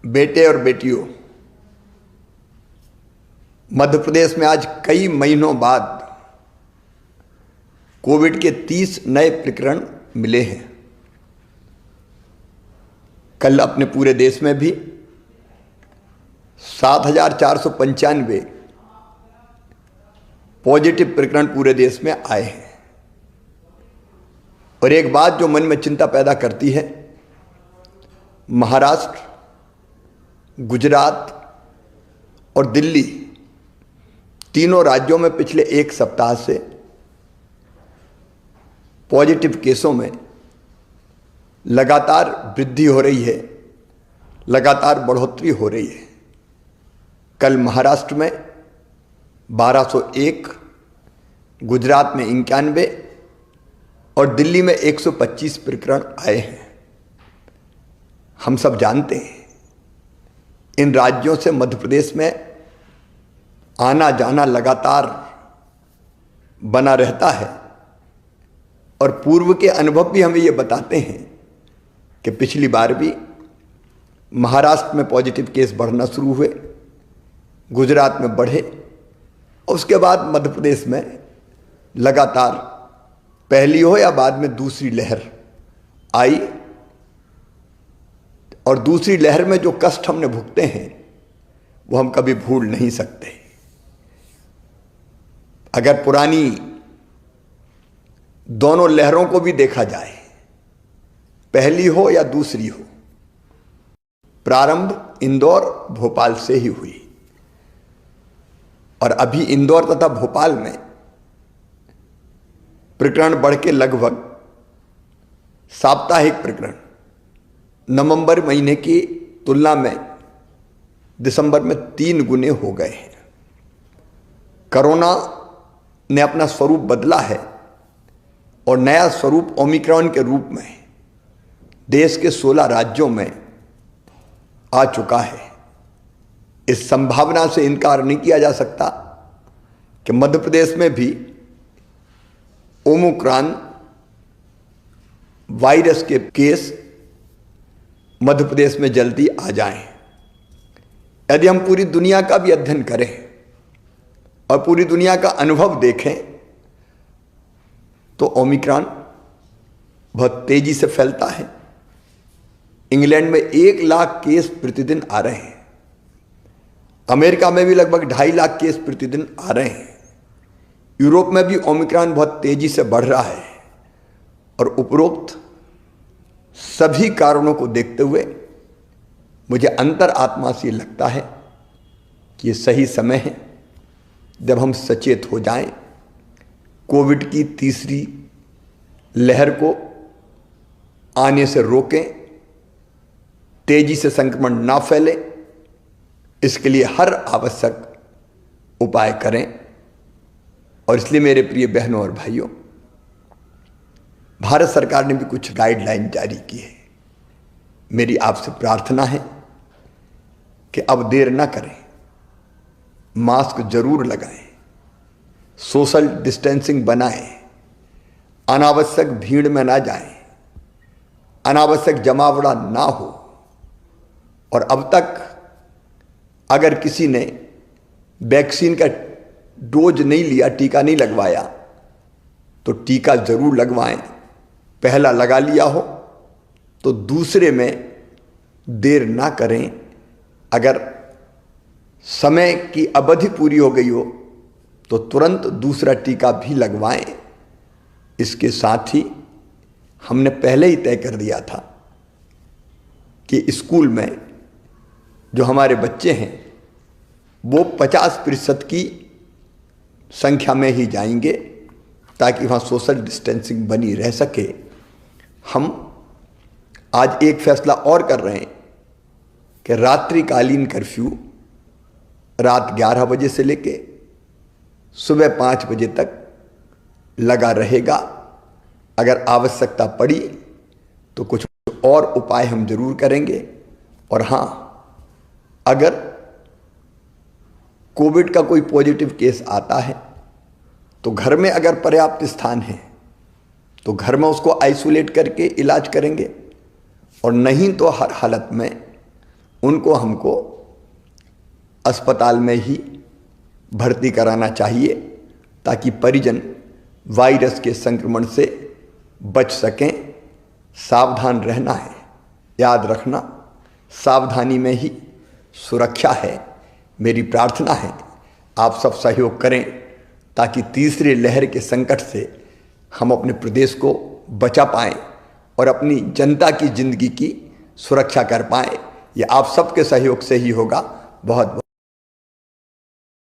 बेटे और बेटियों, मध्य प्रदेश में आज कई महीनों बाद कोविड के 30 नए प्रकरण मिले हैं। कल अपने पूरे देश में भी 7,495 पॉजिटिव प्रकरण पूरे देश में आए हैं। और एक बात जो मन में चिंता पैदा करती है, महाराष्ट्र, गुजरात और दिल्ली तीनों राज्यों में पिछले एक सप्ताह से पॉजिटिव केसों में लगातार वृद्धि हो रही है, लगातार बढ़ोतरी हो रही है। कल महाराष्ट्र में 1201, गुजरात में 91 और दिल्ली में 125 प्रकरण आए हैं। हम सब जानते हैं इन राज्यों से मध्य प्रदेश में आना जाना लगातार बना रहता है और पूर्व के अनुभव भी हमें ये बताते हैं कि पिछली बार भी महाराष्ट्र में पॉजिटिव केस बढ़ना शुरू हुए, गुजरात में बढ़े और उसके बाद मध्य प्रदेश में लगातार पहली हो या बाद में दूसरी लहर आई। और दूसरी लहर में जो कष्ट हमने भुगते हैं वो हम कभी भूल नहीं सकते। अगर पुरानी दोनों लहरों को भी देखा जाए, पहली हो या दूसरी हो, प्रारंभ इंदौर भोपाल से ही हुई और अभी इंदौर तथा भोपाल में प्रकरण बढ़ के लगभग साप्ताहिक प्रकरण नवंबर महीने की तुलना में दिसंबर में 3 गुने हो गए हैं। कोरोना ने अपना स्वरूप बदला है और नया स्वरूप ओमिक्रॉन के रूप में देश के 16 राज्यों में आ चुका है। इस संभावना से इनकार नहीं किया जा सकता कि मध्य प्रदेश में भी ओमिक्रॉन वायरस के केस मध्य प्रदेश में जल्दी आ जाएं। यदि हम पूरी दुनिया का भी अध्ययन करें और पूरी दुनिया का अनुभव देखें तो ओमिक्रॉन बहुत तेजी से फैलता है। इंग्लैंड में 1 लाख केस प्रतिदिन आ रहे हैं, अमेरिका में भी लगभग 2.5 लाख केस प्रतिदिन आ रहे हैं, यूरोप में भी ओमिक्रॉन बहुत तेजी से बढ़ रहा है। और उपरोक्त सभी कारणों को देखते हुए मुझे अंतर आत्मा से लगता है कि ये सही समय है जब हम सचेत हो जाएं, कोविड की तीसरी लहर को आने से रोकें, तेजी से संक्रमण ना फैले, इसके लिए हर आवश्यक उपाय करें। और इसलिए मेरे प्रिय बहनों और भाइयों, भारत सरकार ने भी कुछ गाइडलाइन जारी की है। मेरी आपसे प्रार्थना है कि अब देर ना करें, मास्क जरूर लगाएं, सोशल डिस्टेंसिंग बनाएं, अनावश्यक भीड़ में ना जाएं, अनावश्यक जमावड़ा ना हो। और अब तक अगर किसी ने वैक्सीन का डोज नहीं लिया, टीका नहीं लगवाया, तो टीका जरूर लगवाएं। पहला लगा लिया हो तो दूसरे में देर ना करें। अगर समय की अवधि पूरी हो गई हो तो तुरंत दूसरा टीका भी लगवाएं। इसके साथ ही हमने पहले ही तय कर दिया था कि स्कूल में जो हमारे बच्चे हैं वो 50% की संख्या में ही जाएंगे ताकि वहाँ सोशल डिस्टेंसिंग बनी रह सके। हम आज एक फैसला और कर रहे हैं कि रात्रिकालीन कर्फ्यू रात 11 बजे से लेके सुबह 5 बजे तक लगा रहेगा। अगर आवश्यकता पड़ी तो कुछ और उपाय हम जरूर करेंगे। और हाँ, अगर कोविड का कोई पॉजिटिव केस आता है तो घर में अगर पर्याप्त स्थान है तो घर में उसको आइसोलेट करके इलाज करेंगे, और नहीं तो हर हालत में उनको हमको अस्पताल में ही भर्ती कराना चाहिए ताकि परिजन वायरस के संक्रमण से बच सकें। सावधान रहना है, याद रखना सावधानी में ही सुरक्षा है। मेरी प्रार्थना है आप सब सहयोग करें ताकि तीसरी लहर के संकट से हम अपने प्रदेश को बचा पाएं और अपनी जनता की जिंदगी की सुरक्षा कर पाएं। यह आप सबके सहयोग से ही होगा। बहुत बहुत